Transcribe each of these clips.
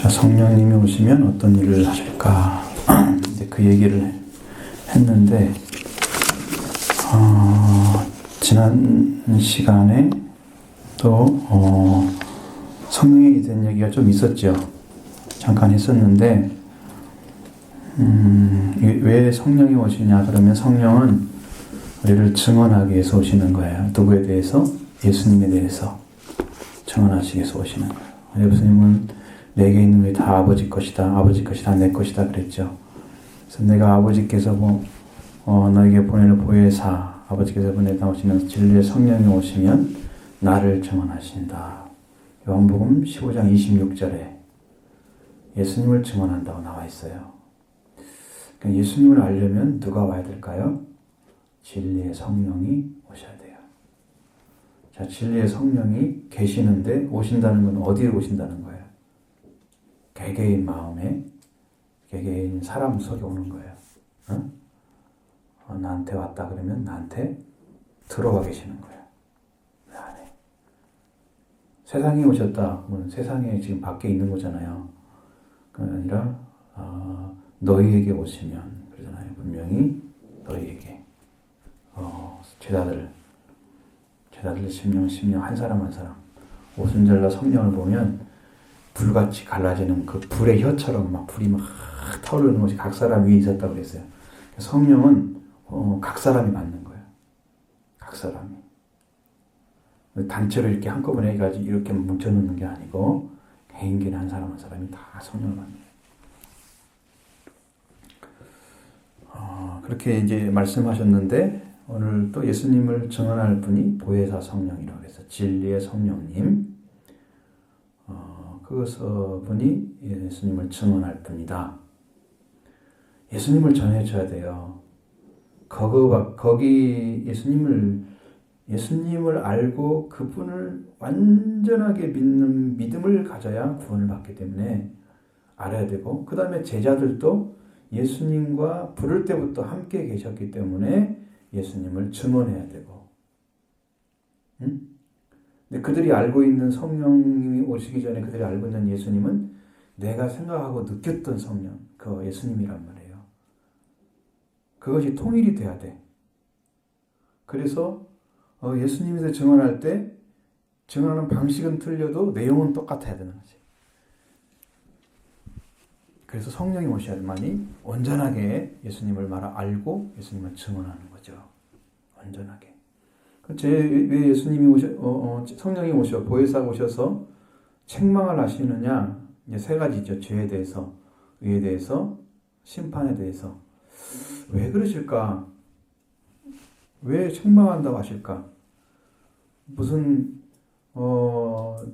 자, 성령님이 오시면 어떤 일을 하실까? 이제 그 얘기를 했는데, 지난 시간에 또, 성령에 대한 얘기가 좀 있었죠. 잠깐 했었는데, 왜 성령이 오시냐? 그러면 성령은 우리를 증언하기 위해서 오시는 거예요. 누구에 대해서? 예수님에 대해서 증언하시기 위해서 오시는 거예요. 예수님은 내게 있는 것이 다 아버지 것이다. 아버지 것이 다 내 것이다. 그랬죠. 그래서 내가 아버지께서 너에게 보내는 보혜사, 아버지께서 보내다 오시는 진리의 성령이 오시면 나를 증언하신다. 요한복음 15장 26절에 예수님을 증언한다고 나와 있어요. 그러니까 예수님을 알려면 누가 와야 될까요? 진리의 성령이 오셔야 돼요. 자, 진리의 성령이 계시는데 오신다는 건 어디로 오신다는 거예요? 개개인 마음에, 개개인 사람 속에 오는 거예요. 나한테 왔다 그러면 나한테 들어와 계시는 거예요. 내 안에. 세상에 오셨다. 세상에 지금 밖에 있는 거잖아요. 그게 아니라 너희에게 오시면 그러잖아요. 분명히 너희에게. 제자들 심령 한 사람 한 사람. 오순절날 성령을 보면 불같이 갈라지는 그 불의 혀처럼 막 불이 막 타오르는 것이 각 사람 위에 있었다고 그랬어요. 성령은 각 사람이 받는 거예요. 각 사람이. 단체로 이렇게 한꺼번에 해가지고 이렇게 뭉쳐놓는 게 아니고 개인끼리 한 사람이 다 성령을 받는 거예요. 그렇게 이제 말씀하셨는데 오늘 또 예수님을 증언할 분이 보혜사 성령이라고 해서 진리의 성령님, 그분이 예수님을 증언할 분이다. 예수님을 전해줘야 돼요. 거기 예수님을 알고 그분을 완전하게 믿는 믿음을 가져야 구원을 받기 때문에 알아야 되고, 그 다음에 제자들도 예수님과 부를 때부터 함께 계셨기 때문에 예수님을 증언해야 되고, 근데 그들이 알고 있는 성령님이 오시기 전에 그들이 알고 있는 예수님은 내가 생각하고 느꼈던 성령, 그 예수님이란 말이에요. 그것이 통일이 돼야 돼. 그래서 예수님에 대해서 증언할 때 증언하는 방식은 틀려도 내용은 똑같아야 되는 거지. 그래서 성령이 오셔야만이 온전하게 예수님을 알고 예수님을 증언하는 거죠. 온전하게. 왜 예수님이 성령이 보혜사가 오셔서 책망을 하시느냐? 이제 세 가지죠. 죄에 대해서, 의에 대해서, 심판에 대해서. 왜 그러실까? 왜 책망한다고 하실까? 무슨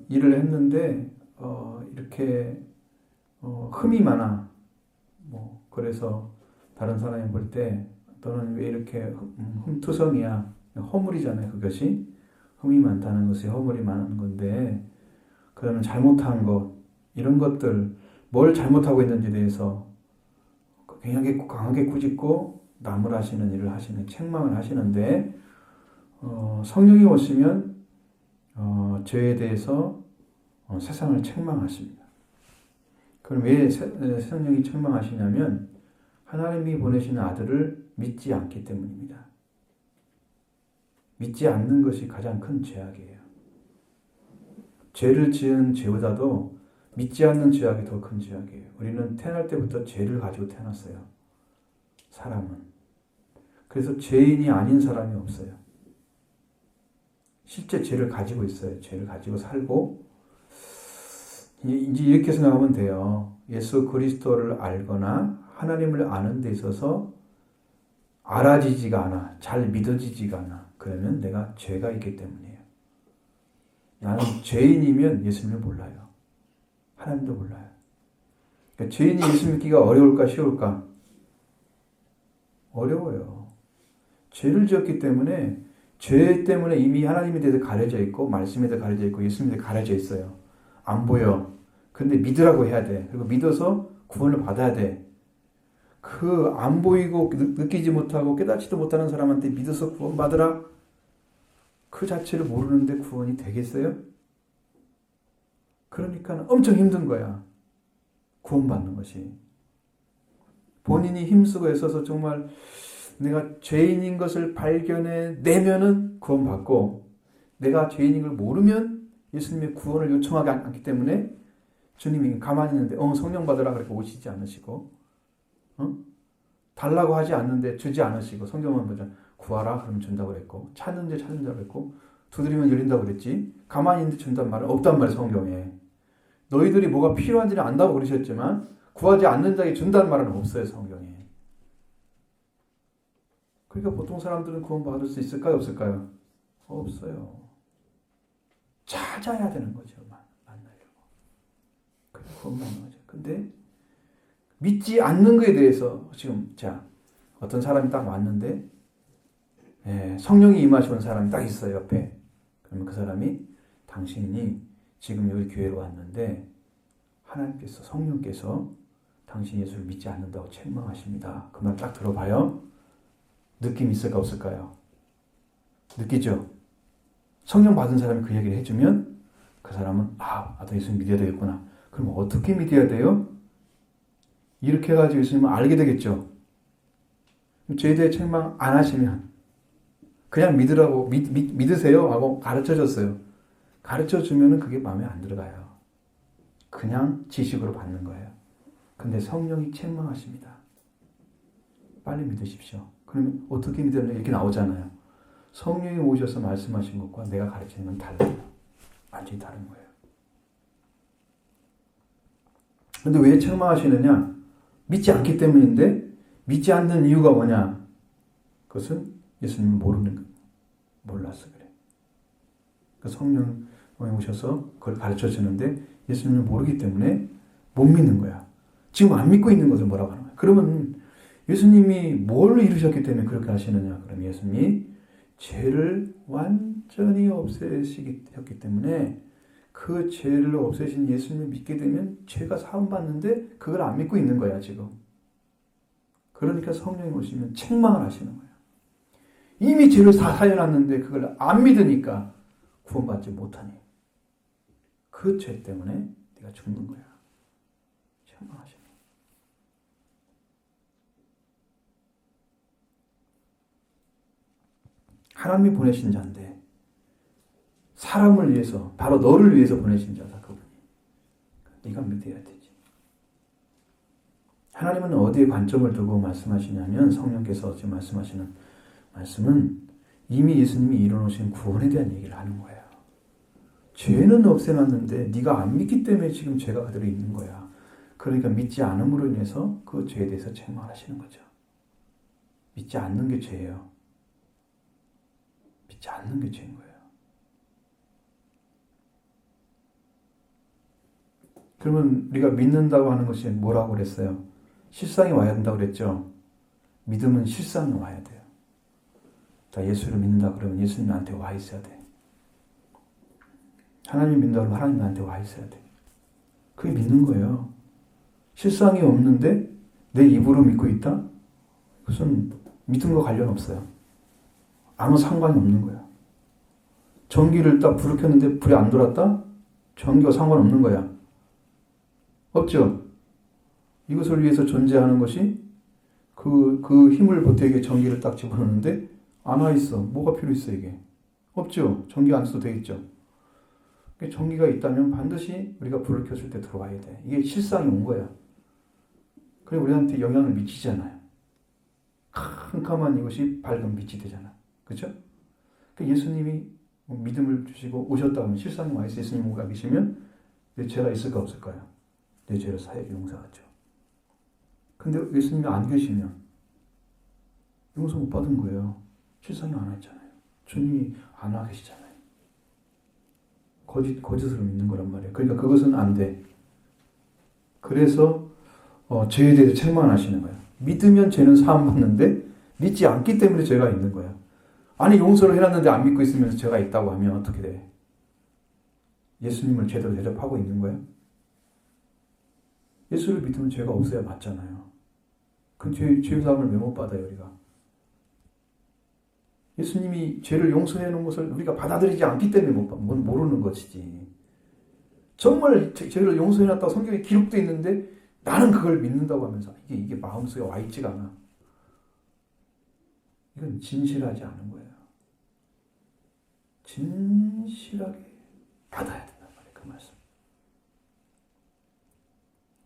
일을 했는데 이렇게 흠이 많아. 그래서 다른 사람이 볼 때 너는 왜 이렇게 흠투성이야? 허물이잖아요. 그것이 흠이 많다는 것이 허물이 많은 건데, 그러면 잘못한 것, 이런 것들, 뭘 잘못하고 있는지에 대해서 굉장히 강하게 꾸짖고 나무라시는 일을 하시는, 책망을 하시는데, 성령이 오시면 죄에 대해서 세상을 책망하십니다. 그럼 왜 성령이 책망하시냐면 하나님이 보내시는 아들을 믿지 않기 때문입니다. 믿지 않는 것이 가장 큰 죄악이에요. 죄를 지은 죄보다도 믿지 않는 죄악이 더 큰 죄악이에요. 우리는 태어날 때부터 죄를 가지고 태어났어요. 사람은. 그래서 죄인이 아닌 사람이 없어요. 실제 죄를 가지고 있어요. 죄를 가지고 살고, 이제 이렇게 생각하면 돼요. 예수 그리스도를 알거나 하나님을 아는 데 있어서 알아지지가 않아. 잘 믿어지지가 않아. 그러면 내가 죄가 있기 때문이에요. 나는 죄인이면 예수님을 몰라요. 하나님도 몰라요. 그러니까 죄인이 예수 믿기가 어려울까 쉬울까? 어려워요. 죄를 지었기 때문에, 죄 때문에 이미 하나님에 대해서 가려져 있고 말씀에 대해서 가려져 있고 예수님에 대해서 가려져 있어요. 안 보여. 근데 믿으라고 해야 돼. 그리고 믿어서 구원을 받아야 돼. 그 안 보이고 느끼지 못하고 깨닫지도 못하는 사람한테 믿어서 구원 받으라. 그 자체를 모르는데 구원이 되겠어요? 그러니까 엄청 힘든 거야. 구원받는 것이. 본인이 힘쓰고 애써서 정말 내가 죄인인 것을 발견해내면은 구원받고, 내가 죄인인 걸 모르면 예수님의 구원을 요청하지 않기 때문에 주님이 가만히 있는데 성령 받으라 그렇게 오시지 않으시고, 달라고 하지 않는데 주지 않으시고, 성경은 보자, 구하라 그러면 준다고 그랬고, 찾는데 찾는다고 그랬고, 두드리면 열린다고 그랬지, 가만히 있는데 준단 말은 없단 말이야. 성경에 너희들이 뭐가 필요한지는 안다고 그러셨지만 구하지 않는 자에게 준다는 말은 없어요. 성경에. 그러니까 보통 사람들은 구원받을 수 있을까요? 없을까요? 없어요. 찾아야 되는 거죠. 만나려고. 그래서 구원받는 거죠. 근데 믿지 않는 것에 대해서 지금 어떤 사람이 딱 왔는데, 성령이 임하시는 사람이 딱 있어요. 옆에. 그러면 그 사람이, 당신이 지금 여기 교회로 왔는데 하나님께서, 성령께서 당신 예수를 믿지 않는다고 책망하십니다. 그 말 딱 들어봐요. 느낌 있을까 없을까요? 느끼죠? 성령 받은 사람이 그 얘기를 해주면 그 사람은 나도 예수 믿어야 되겠구나. 그럼 어떻게 믿어야 돼요? 이렇게 해가지고 예수님을 알게 되겠죠. 죄에 대해 책망 안 하시면 그냥 믿으라고, 믿으세요 하고 가르쳐줬어요. 가르쳐주면 그게 마음에 안 들어가요. 그냥 지식으로 받는 거예요. 근데 성령이 책망하십니다. 빨리 믿으십시오. 그러면 어떻게 믿으냐 이렇게 나오잖아요. 성령이 오셔서 말씀하신 것과 내가 가르치는 건 달라요. 완전히 다른 거예요. 근데 왜 책망하시느냐? 믿지 않기 때문인데, 믿지 않는 이유가 뭐냐? 그것은 예수님을 모르는 거예요. 몰라서 그래. 그 성령이 오셔서 그걸 가르쳐 주는데 예수님을 모르기 때문에 못 믿는 거야. 지금 안 믿고 있는 것을 뭐라고 하는 거야? 그러면 예수님이 뭘 이루셨기 때문에 그렇게 하시느냐? 그럼 예수님이 죄를 완전히 없애시기 때문에 그 죄를 없애신 예수님을 믿게 되면 죄가 사함받는데 그걸 안 믿고 있는 거야, 지금. 그러니까 성령이 오시면 책망을 하시는 거야. 이미 죄를 다 사해놨는데 그걸 안 믿으니까 구원받지 못하니. 그 죄 때문에 네가 죽는 거야. 책망하시는 거야. 하나님이 보내신 자인데 사람을 위해서, 바로 너를 위해서 보내신 자다, 그분이. 네가 믿어야 되지. 하나님은 어디에 관점을 두고 말씀하시냐면, 성령께서 지금 말씀하시는 말씀은 이미 예수님이 이뤄놓으신 구원에 대한 얘기를 하는 거예요. 죄는 없애놨는데 네가 안 믿기 때문에 지금 죄가 그대로 있는 거야. 그러니까 믿지 않음으로 인해서 그 죄에 대해서 책망하시는 거죠. 믿지 않는 게 죄예요. 믿지 않는 게 죄인 거예요. 그러면 우리가 믿는다고 하는 것이 뭐라고 그랬어요? 실상이 와야 된다고 그랬죠? 믿음은 실상이 와야 돼요. 자, 예수를 믿는다 그러면 예수님 나한테 와 있어야 돼. 하나님 믿는다 그러면 하나님 나한테 와 있어야 돼. 그게 믿는 거예요. 실상이 없는데 내 입으로 믿고 있다? 그것은 믿음과 관련 없어요. 아무 상관이 없는 거야. 전기를 딱 불을 켰는데 불이 안 들어왔다? 전기와 상관없는 거야. 없죠? 이것을 위해서 존재하는 것이 그 힘을 보태게 전기를 딱 집어넣는데 안 와 있어. 뭐가 필요 있어 이게? 없죠? 전기 안 써도 되겠죠? 전기가 있다면 반드시 우리가 불을 켰을 때 들어와야 돼. 이게 실상이 온 거야. 그리고 우리한테 영향을 미치잖아요. 캄캄한 이것이 밝은 빛이 되잖아. 그렇죠? 예수님이 믿음을 주시고 오셨다 하면 실상이 와 있어. 예수님 오가 계시면 내 죄가 있을까 없을까요? 내 죄를 사하게 용서하죠. 근데 예수님이 안 계시면 용서 못 받은 거예요. 실상이 안 와 있잖아요. 주님이 안 와 계시잖아요. 거짓으로 믿는 거란 말이에요. 그러니까 그것은 안 돼. 그래서 죄에 대해서 책망하시는 거예요. 믿으면 죄는 사함받는데 믿지 않기 때문에 죄가 있는 거예요. 아니 용서를 해놨는데 안 믿고 있으면서 죄가 있다고 하면 어떻게 돼? 예수님을 제대로 대접하고 있는 거예요? 예수를 믿으면 죄가 없어야 맞잖아요. 그 죄사함을 왜 못 받아요, 우리가? 예수님이 죄를 용서해 놓은 것을 우리가 받아들이지 않기 때문에 모르는 것이지. 정말 죄를 용서해 놨다고 성경에 기록되어 있는데 나는 그걸 믿는다고 하면서 이게 마음속에 와 있지가 않아. 이건 진실하지 않은 거예요. 진실하게 받아야 된단 말이에요. 그 말씀.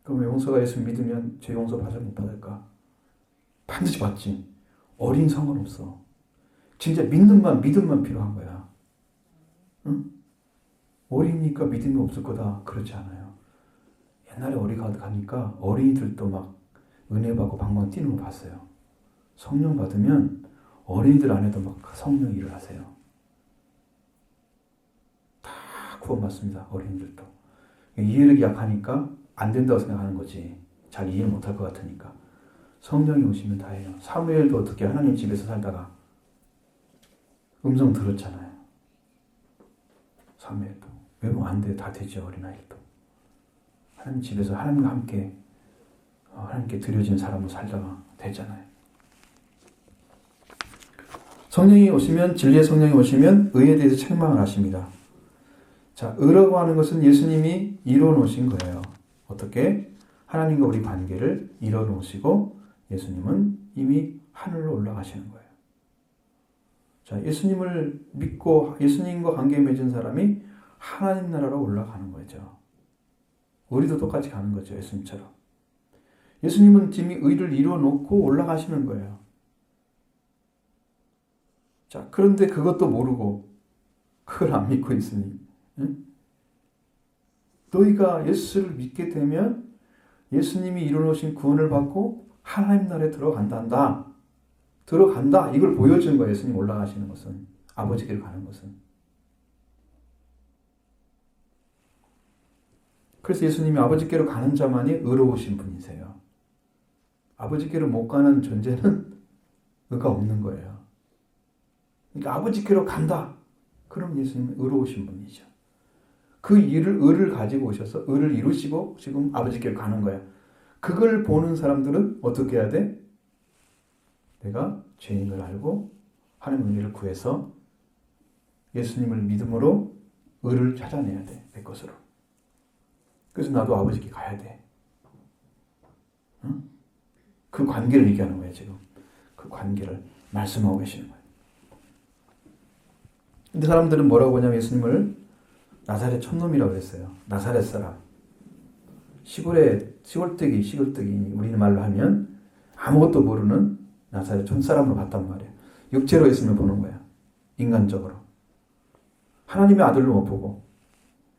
그럼 용서가 예수 믿으면 죄 용서 받을 못 받을까? 반드시 받지. 어린 상관없어. 진짜 믿음만 필요한 거야. 응? 어리니까 믿음이 없을 거다. 그렇지 않아요. 옛날에 어리가 가니까 어린이들도 막 은혜 받고 방방 뛰는 거 봤어요. 성령 받으면 어린이들 안에도 막 성령 일을 하세요. 다 구원받습니다. 어린이들도. 이해력이 약하니까 안 된다고 생각하는 거지. 잘 이해 못할 것 같으니까. 성령이 오시면 다 해요. 사무엘도 어떻게 하나님 집에서 살다가 음성 들었잖아요. 사무엘도. 왜 뭐 안 돼? 다 되죠. 어린아이도. 하나님 집에서 하나님과 함께 하나님께 드려진 사람으로 살다가 되잖아요. 성령이 오시면 진리의 성령이 오시면 의에 대해서 책망을 하십니다. 자, 의라고 하는 것은 예수님이 이뤄 놓으신 거예요. 어떻게? 하나님과 우리 관계를 이뤄 놓으시고 예수님은 이미 하늘로 올라가시는 거예요. 자, 예수님을 믿고 예수님과 관계 맺은 사람이 하나님 나라로 올라가는 거죠. 우리도 똑같이 가는 거죠. 예수님처럼. 예수님은 이미 의를 이루어 놓고 올라가시는 거예요. 자, 그런데 그것도 모르고 그걸 안 믿고 있으니 응? 너희가 예수를 믿게 되면 예수님이 이루어 놓으신 구원을 받고 하나님 나라에 들어간다. 이걸 보여주는 거예요. 예수님 올라가시는 것은. 아버지께로 가는 것은. 그래서 예수님이 아버지께로 가는 자만이 의로우신 분이세요. 아버지께로 못 가는 존재는 의가 없는 거예요. 그러니까 아버지께로 간다. 그럼 예수님은 의로우신 분이죠. 그 의를 가지고 오셔서 의를 이루시고 지금 아버지께로 가는 거야. 그걸 보는 사람들은 어떻게 해야 돼? 내가 죄인 걸 알고 하나님 은혜를 구해서 예수님을 믿음으로 의를 찾아내야 돼. 내 것으로. 그래서 나도 아버지께 가야 돼. 응? 그 관계를 얘기하는 거예요. 지금. 그 관계를 말씀하고 계시는 거예요. 근데 사람들은 뭐라고 하냐면 예수님을 나사렛 촌놈이라고 그랬어요. 나사렛 사람. 시골뜨기 우리말로 하면 아무것도 모르는 나사렛 촌사람으로 봤단 말이에요. 육체로 예수님을 보는 거야. 인간적으로. 하나님의 아들로 못 보고.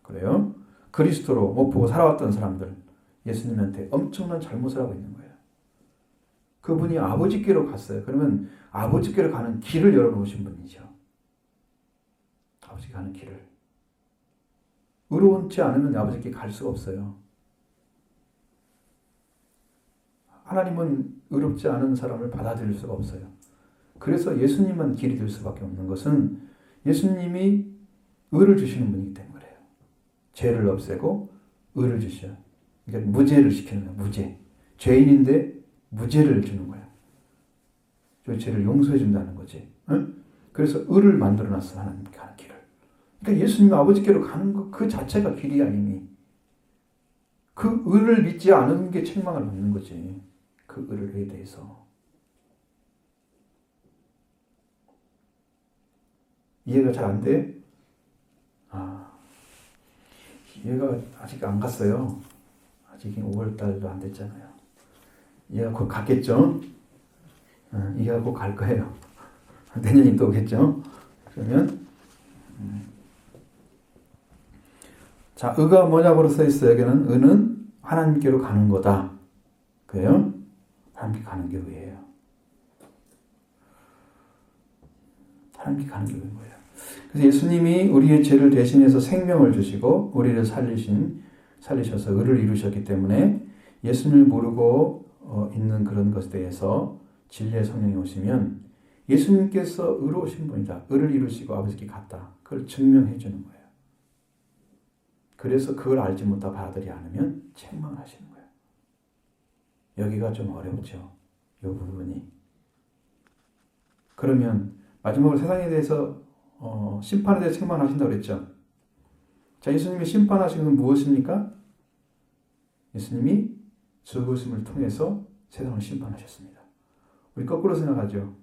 그래요? 그리스도로 못 보고 살아왔던 사람들. 예수님한테 엄청난 잘못을 하고 있는 거예요. 그분이 아버지께로 갔어요. 그러면 아버지께로 가는 길을 열어놓으신 분이죠. 아버지께 가는 길을. 의로운지 않으면 아버지께 갈 수가 없어요. 하나님은 의롭지 않은 사람을 받아들일 수가 없어요. 그래서 예수님만 길이 될 수밖에 없는 것은 예수님이 의를 주시는 분이기 때문에 그래요. 죄를 없애고 의를 주셔요. 그러니까 무죄를 시키는 거예요. 무죄. 죄인인데 무죄를 주는 거예요. 저 죄를 용서해 준다는 거지. 응? 그래서 의를 만들어놨어. 하나님께 가는 길을. 그러니까 예수님 아버지께로 가는 것 그 자체가 길이야 이미. 그 의를 믿지 않은 게 책망을 받는 거지. 그 의에 대해서. 이해가 잘 안 돼? 이해가 아직 안 갔어요. 아직 5월달도 안 됐잖아요. 이해가 곧 갔겠죠? 이해가 곧 갈 거예요. 내년이 또 오겠죠? 그러면 자, 의가 뭐냐고 써 있어요. 여기는 의는 하나님께로 가는 거다. 그래요? 하나님께 가는 게 의예요. 하나님께 가는 게 의인 거예요. 그래서 예수님이 우리의 죄를 대신해서 생명을 주시고 우리를 살리셔서 의를 이루셨기 때문에 예수님을 모르고 있는 그런 것에 대해서 진리의 성령이 오시면 예수님께서 의로우신 분이다. 의를 이루시고 아버지께 갔다. 그걸 증명해 주는 거예요. 그래서 그걸 알지 못하고 받아들이지 않으면 책망을 하시는 거예요. 여기가 좀 어렵죠. 이 부분이. 그러면 마지막으로 세상에 대해서 심판에 대해 책망하신다고 그랬죠. 자, 예수님이 심판하시는 건 무엇입니까? 예수님이 죽으심을 통해서 세상을 심판하셨습니다. 우리 거꾸로 생각하죠.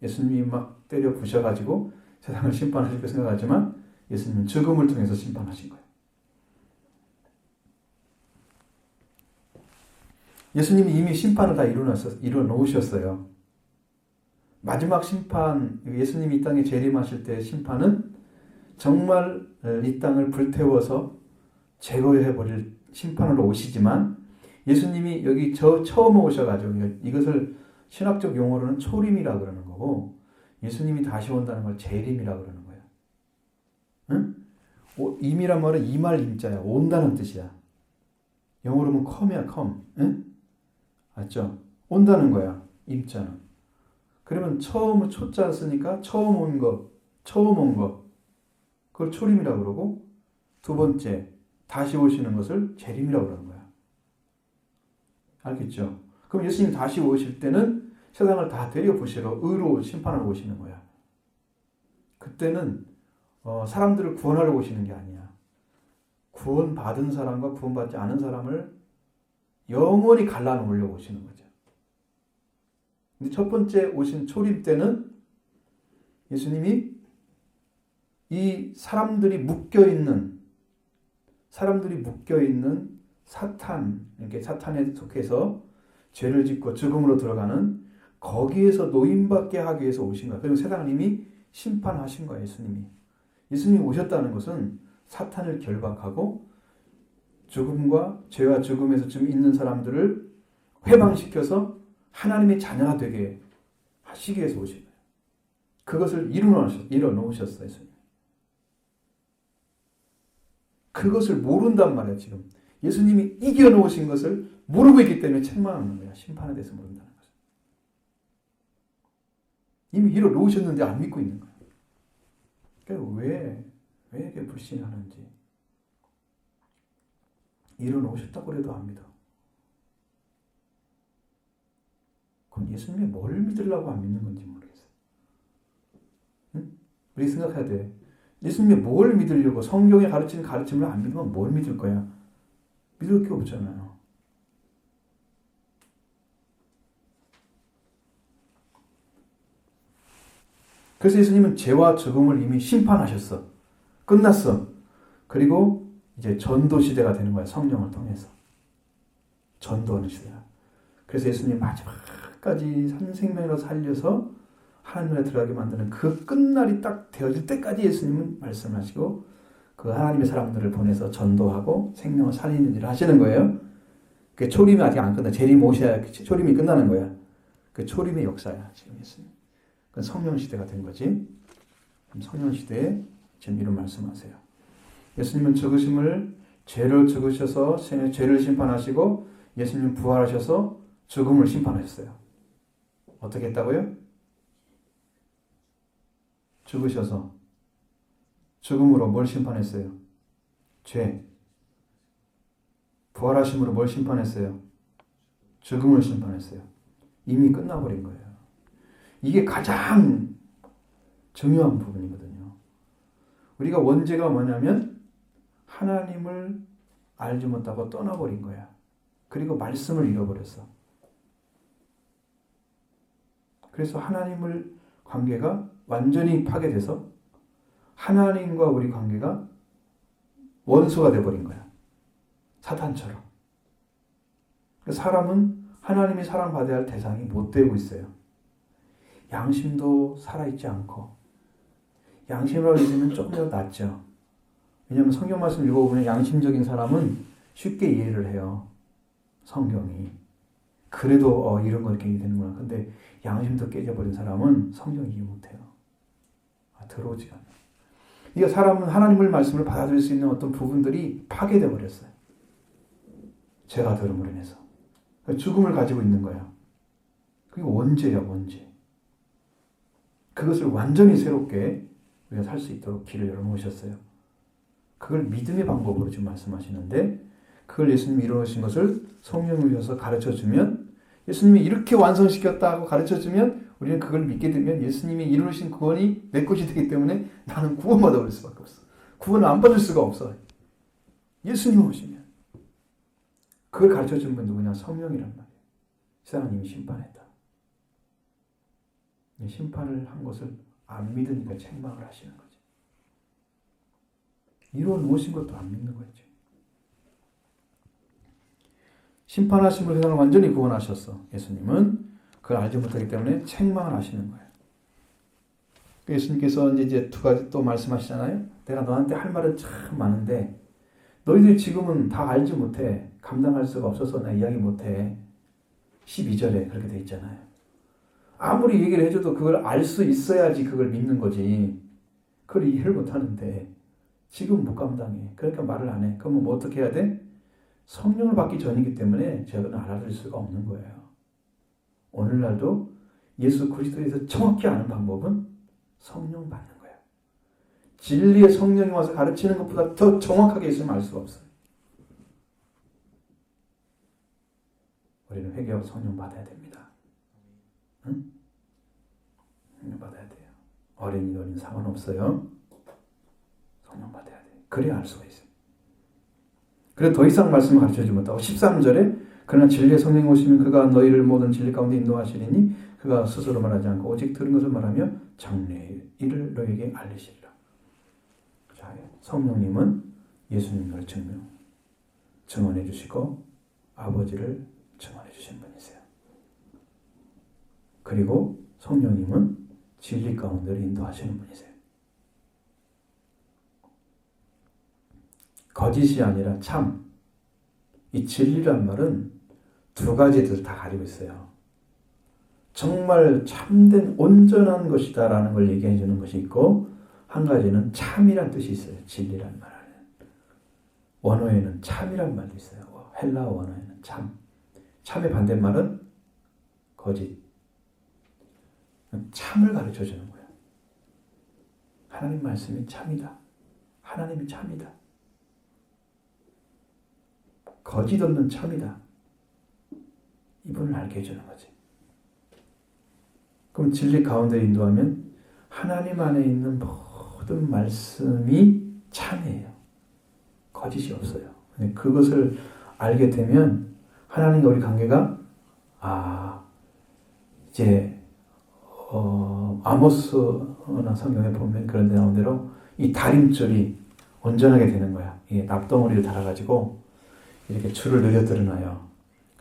예수님이 막 때려 부셔가지고 세상을 심판하실 거 생각하지만 예수님은 죽음을 통해서 심판하신 거예요. 예수님이 이미 심판을 다 이루어놓으셨어요. 마지막 심판, 예수님이 이 땅에 재림하실 때의 심판은 정말 이 땅을 불태워서 제거해버릴 심판으로 오시지만 예수님이 여기 처음 오셔가지고 이것을 신학적 용어로는 초림이라고 그러는 거고 예수님이 다시 온다는 걸 재림이라고 그러는 거예요. 응? 임이란 말은 임할 임자야. 온다는 뜻이야. 영어로 하면 come이야, come. 응? 맞죠? 온다는 거야. 임자는. 그러면 처음은 초자 쓰니까 처음 온 것. 그걸 초림이라고 그러고 두 번째 다시 오시는 것을 재림이라고 그러는 거야. 알겠죠? 그럼 예수님 다시 오실 때는 세상을 다 데려보시러 의로 심판하러 오시는 거야. 그때는 사람들을 구원하러 오시는 게 아니야. 구원받은 사람과 구원받지 않은 사람을 영원히 갈라놓으려고 오시는 거죠. 근데 첫 번째 오신 초림 때는 예수님이 이 사람들이 묶여있는 사탄, 이렇게 사탄에 속해서 죄를 짓고 죽음으로 들어가는 거기에서 노임받게 하기 위해서 오신 거예요. 그리고 세상을 이미 심판하신 거예요. 예수님이 오셨다는 것은 사탄을 결박하고 죽음과 죄와 죽음에서 지금 있는 사람들을 회방시켜서 하나님의 자녀가 되게 하시기 위해서 오신 거예요. 그것을 이뤄놓으셨어요. 예수님. 그것을 모른단 말이에요. 지금 예수님이 이겨놓으신 것을 모르고 있기 때문에 책망하는 거야. 심판에 대해서 모른다는 것을. 이미 이뤄놓으셨는데 안 믿고 있는 거야. 그러니까 왜 이렇게 불신하는지. 이뤄놓으셨다고 해도 안 믿어. 그럼 예수님이 뭘 믿으려고 안 믿는 건지 모르겠어요. 응? 우리 생각해야 돼. 예수님이 뭘 믿으려고 성경에 가르치는 가르침을 안 믿으면 뭘 믿을 거야? 믿을 게 없잖아요. 그래서 예수님은 죄와 죽음을 이미 심판하셨어. 끝났어. 그리고 이제 전도 시대가 되는 거야. 성령을 통해서. 전도하는 시대야. 그래서 예수님 마지막까지 생명으로 살려서 하나님에 들어가게 만드는 그 끝날이 딱 되어질 때까지 예수님은 말씀하시고 그 하나님의 사람들을 보내서 전도하고 생명을 살리는 일을 하시는 거예요. 그 초림이 아직 안 끝나. 재림 오셔야 초림이 끝나는 거야. 그 초림의 역사야. 지금 예수님. 그건 성령 시대가 된 거지. 성령 시대에 지금 이런 말씀하세요. 예수님은 죽으심을 죄를 죽으셔서 죄를 심판하시고 예수님 부활하셔서 죽음을 심판하셨어요. 어떻게 했다고요? 죽으셔서 죽음으로 뭘 심판했어요? 죄. 부활하심으로 뭘 심판했어요? 죽음을 심판했어요. 이미 끝나버린 거예요. 이게 가장 중요한 부분이거든요. 우리가 원죄가 뭐냐면 하나님을 알지 못하고 떠나버린 거야. 그리고 말씀을 잃어버렸어. 그래서 하나님을 관계가 완전히 파괴돼서 하나님과 우리 관계가 원수가 돼버린 거야. 사탄처럼. 사람은 하나님이 사랑받아야 할 대상이 못 되고 있어요. 양심도 살아있지 않고 양심이라고 읽으면 조금 더 낫죠. 왜냐하면 성경 말씀 읽어보면 양심적인 사람은 쉽게 이해를 해요. 성경이. 그래도 이런 거 이렇게 되는구나. 근데 양심도 깨져버린 사람은 성경 이해 못해요. 들어오지가 않아요. 이게 사람은 하나님의 말씀을 받아들일 수 있는 어떤 부분들이 파괴되어 버렸어요. 죄가 들음으로 인해서. 죽음을 가지고 있는 거예요. 그게 원죄야, 원죄. 그것을 완전히 새롭게 우리가 살 수 있도록 길을 열어놓으셨어요. 그걸 믿음의 방법으로 지금 말씀하시는데 그걸 예수님이 이루어진 것을 성령을 위해서 가르쳐주면 예수님이 이렇게 완성시켰다고 가르쳐주면 우리는 그걸 믿게 되면 예수님이 이루신 구원이 내 것이 되기 때문에 나는 구원받아 버릴 수밖에 없어. 구원을 안 받을 수가 없어. 예수님 오시면. 그걸 가르쳐준 분 누구냐? 성령이란 말이에요. 세상은 이미 심판했다. 심판을 한 것을 안 믿으니까 책망을 하시는 거지. 이루어 놓으신 것도 안 믿는 거죠. 심판하심으로 세상을 완전히 구원하셨어. 예수님은 그걸 알지 못하기 때문에 책망을 하시는 거예요. 예수님께서 이제 두 가지 또 말씀하시잖아요. 내가 너한테 할 말은 참 많은데 너희들이 지금은 다 알지 못해. 감당할 수가 없어서 나 이야기 못해. 12절에 그렇게 돼 있잖아요. 아무리 얘기를 해줘도 그걸 알 수 있어야지 그걸 믿는 거지. 그걸 이해를 못하는데 지금 못 감당해. 그러니까 말을 안 해. 그러면 뭐 어떻게 해야 돼? 성령을 받기 전이기 때문에 저는 알아들을 수가 없는 거예요. 오늘날도 예수 그리스도에서 정확히 아는 방법은 성령 받는 거예요. 진리의 성령이 와서 가르치는 것보다 더 정확하게 예수님 알 수가 없어요. 우리는 회개하고 성령 받아야 됩니다. 응? 성령 받아야 돼요. 어린이 어린 상관없어요. 성령 받아야 돼요. 그래야 알 수가 있어요. 그래서 더 이상 말씀을 가르쳐주지 못하고 13절에 그러나 진리의 성령이 오시면 그가 너희를 모든 진리 가운데 인도하시리니 그가 스스로 말하지 않고 오직 들은 것을 말하며 장래의 일을 너에게 알리시리라. 자, 성령님은 예수님을 증언해 주시고 아버지를 증언해 주신 분이세요. 그리고 성령님은 진리 가운데를 인도하시는 분이세요. 거짓이 아니라 참. 이 진리란 말은 두 가지를 다 가지고 있어요. 정말 참된 온전한 것이다라는 걸 얘기해 주는 것이 있고 한 가지는 참이란 뜻이 있어요. 진리란 말 안에. 원어에는 참이란 말도 있어요. 헬라어 원어에는 참. 참의 반대말은 거짓. 참을 가르쳐 주는 거예요. 하나님 말씀이 참이다. 하나님이 참이다. 거짓 없는 참이다. 이분을 알게 해주는 거지. 그럼 진리 가운데 인도하면 하나님 안에 있는 모든 말씀이 참이에요. 거짓이 없어요. 그것을 알게 되면 하나님과 우리 관계가 이제 아모스나 성경에 보면 그런 데 나온 대로 이 다림줄이 온전하게 되는 거야. 이게 납덩어리를 달아가지고 이렇게 줄을 늘려드러나요.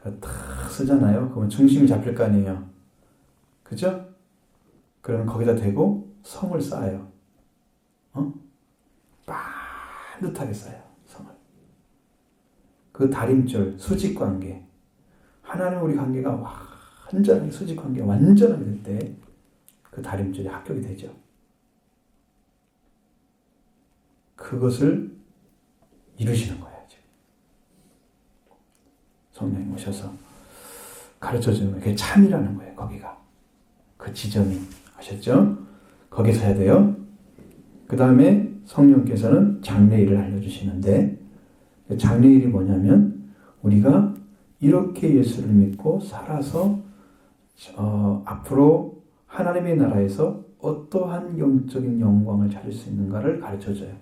탁 쓰잖아요. 그러면 중심이 잡힐 거 아니에요. 그죠? 그러면 거기다 대고 성을 쌓아요. 반듯하게 쌓아요. 성을. 그 다림줄, 수직관계. 하나님 우리 관계가 완전히 수직관계 완전하게 될 때 그 다림줄이 합격이 되죠. 그것을 이루시는 거예요. 성령이 오셔서 가르쳐주는 거예요. 그게 참이라는 거예요. 거기가. 그 지점이. 아셨죠? 거기서 해야 돼요. 그 다음에 성령께서는 장래일을 알려주시는데 장래일이 뭐냐면 우리가 이렇게 예수를 믿고 살아서 앞으로 하나님의 나라에서 어떠한 영적인 영광을 찾을 수 있는가를 가르쳐줘요.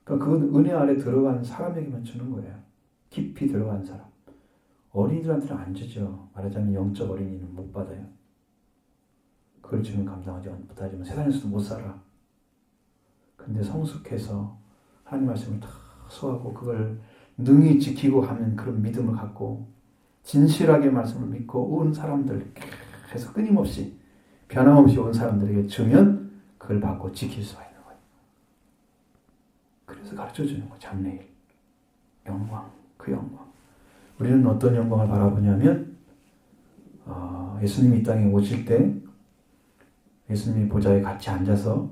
그러니까 그건 은혜 아래 들어간 사람에게만 주는 거예요. 깊이 들어간 사람. 어린이들한테는 안 주죠. 말하자면 영적 어린이는 못 받아요. 그걸 주면 감당하지 못하지만 세상에서도 못 살아. 근데 성숙해서 하나님 말씀을 다 소화하고 그걸 능히 지키고 하는 그런 믿음을 갖고 진실하게 말씀을 믿고 온 사람들 계속 끊임없이 변함없이 온 사람들에게 주면 그걸 받고 지킬 수가 있는 거예요. 그래서 가르쳐주는 거예요. 장래일. 영광. 그 영광. 우리는 어떤 영광을 바라보냐면 예수님이 이 땅에 오실 때 예수님이 보좌에 같이 앉아서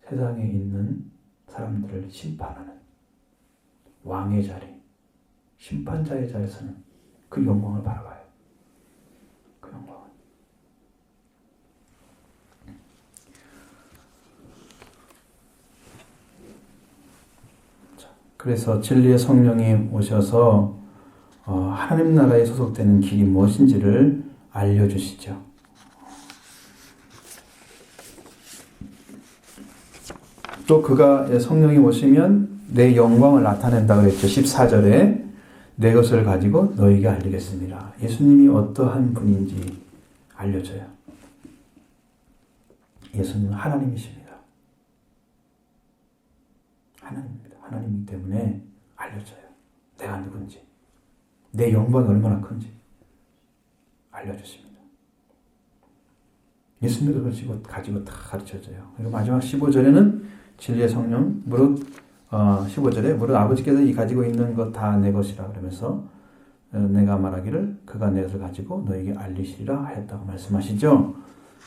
세상에 있는 사람들을 심판하는 왕의 자리, 심판자의 자리에서는 그 영광을 바라봐요. 그 영광을. 그래서 진리의 성령이 오셔서 하나님 나라에 소속되는 길이 무엇인지를 알려주시죠. 또 그가 성령이 오시면 내 영광을 나타낸다 그랬죠. 14절에 내 것을 가지고 너에게 알리겠습니다. 예수님이 어떠한 분인지 알려줘요. 예수님은 하나님이십니다. 하나님입니다. 하나님이기 때문에 알려줘요. 내가 누군지, 내 영광이 얼마나 큰지 알려주십니다. 예수님을 가지고 다 가르쳐줘요. 그리고 마지막 15절에는 진리의 성령, 무릇 15절에 무릇 아버지께서 이 가지고 있는 것 다 내 것이라 그러면서 내가 말하기를 그가 내 것을 가지고 너에게 알리시리라 하였다고 말씀하시죠.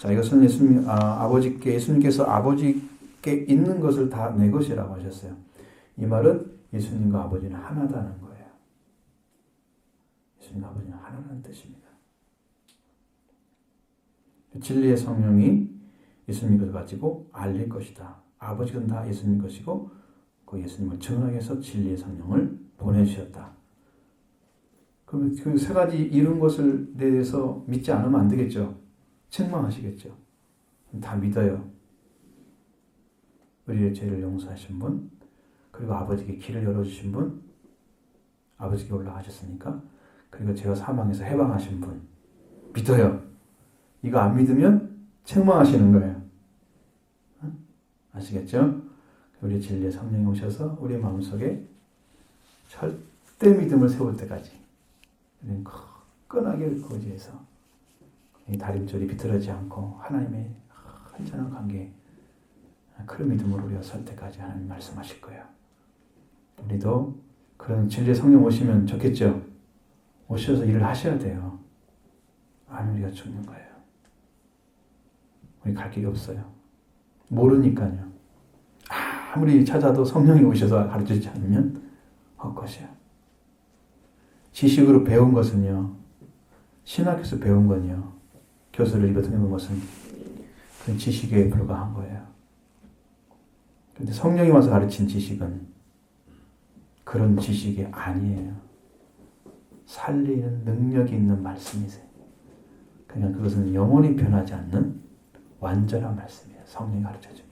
자, 이것은 예수님께서 아버지께 있는 것을 다 내 것이라고 하셨어요. 이 말은 예수님과 아버지는 하나다는 거예요. 예수님과 아버지는 하나라는 뜻입니다. 진리의 성령이 예수님 것을 가지고 알릴 것이다. 아버지는 다 예수님 것이고 그 예수님을 증언하기 위해서 진리의 성령을 보내주셨다. 그럼 그 세 가지 이룬 것을 대해서 믿지 않으면 안 되겠죠. 책망하시겠죠. 다 믿어요. 우리의 죄를 용서하신 분, 그리고 아버지께 길을 열어주신 분, 아버지께 올라가셨으니까, 그리고 제가 사망해서 해방하신 분, 믿어요. 이거 안 믿으면 책망하시는 거예요. 아시겠죠? 우리 진리의 성령이 오셔서 우리 마음속에 절대 믿음을 세울 때까지 끈하게 거지해서 이 다림줄이 비틀어지지 않고 하나님의 한전한 관계, 그 믿음으로 우리가 설 때까지 하나님 말씀하실 거예요. 우리도 그런 진리의 성령 오시면 좋겠죠? 오셔서 일을 하셔야 돼요. 아니면 우리가 죽는 거예요. 우리 갈 길이 없어요. 모르니까요. 아무리 찾아도 성령이 오셔서 가르치지 않으면 헛것이야. 지식으로 배운 것은요, 신학에서 배운 건요, 교수를 입어 듣는 것은 그 지식에 불과한 거예요. 그런데 성령이 와서 가르친 지식은 그런 지식이 아니에요. 살리는 능력이 있는 말씀이세요. 그냥 그것은 영원히 변하지 않는 완전한 말씀이에요. 성령이 가르쳐줘요.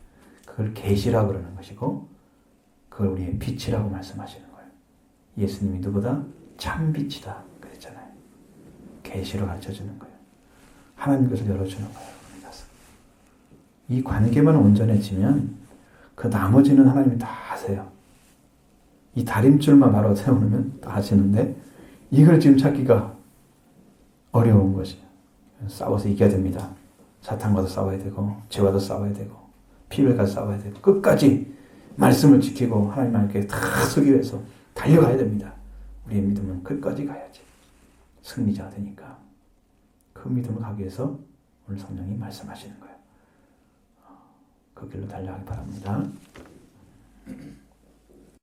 그걸 계시라고 그러는 것이고 그걸 우리의 빛이라고 말씀하시는 거예요. 예수님이 누구다? 참빛이다 그랬잖아요. 계시로 가르쳐주는 거예요. 하나님 것을 열어주는 거예요. 이 관계만 온전해지면 그 나머지는 하나님이 다 하세요. 이 다림줄만 바로 세우면 다 하시는데 이걸 지금 찾기가 어려운 것이에요. 싸워서 이겨야 됩니다. 사탄과도 싸워야 되고 죄와도 싸워야 되고 피를 싸워야 되고 끝까지 말씀을 지키고 하나님 함께 다 서기 위해서 달려가야 됩니다. 우리의 믿음은 끝까지 가야지 승리자가 되니까 그 믿음을 가기 위해서 오늘 성령이 말씀하시는 거예요. 그 길로 달려가기 바랍니다.